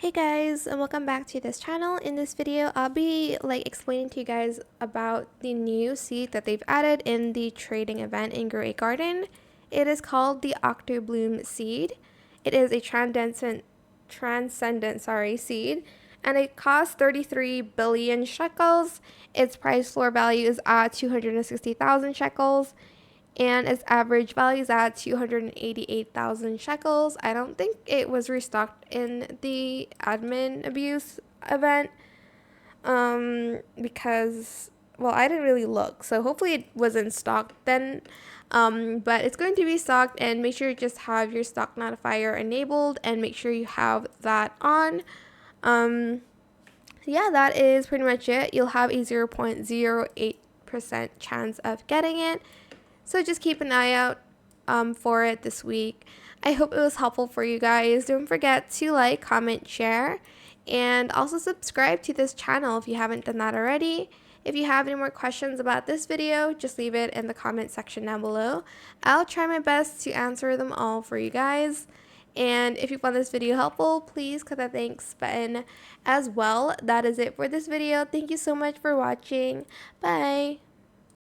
Hey guys, and welcome back to this channel. In this video, I'll be explaining to you guys about the new seed that they've added in the trading event in Grow a Garden. It is called the Octobloom seed. It is a transcendent seed, and it costs 33 billion shekels. Its price floor value is at 260,000 shekels. And its average value is at 288,000 shekels. I don't think it was restocked in the admin abuse event because, well, I didn't really look. So hopefully it wasn't stocked then. But it's going to be stocked, and make sure you just have your stock notifier enabled and make sure you have that on. Yeah, that is pretty much it. You'll have a 0.08% chance of getting it. So just keep an eye out for it this week. I hope it was helpful for you guys. Don't forget to like, comment, share, and also subscribe to this channel if you haven't done that already. If you have any more questions about this video, just leave it in the comment section down below. I'll try my best to answer them all for you guys. And if you found this video helpful, please click the thanks button as well. That is it for this video. Thank you so much for watching. Bye.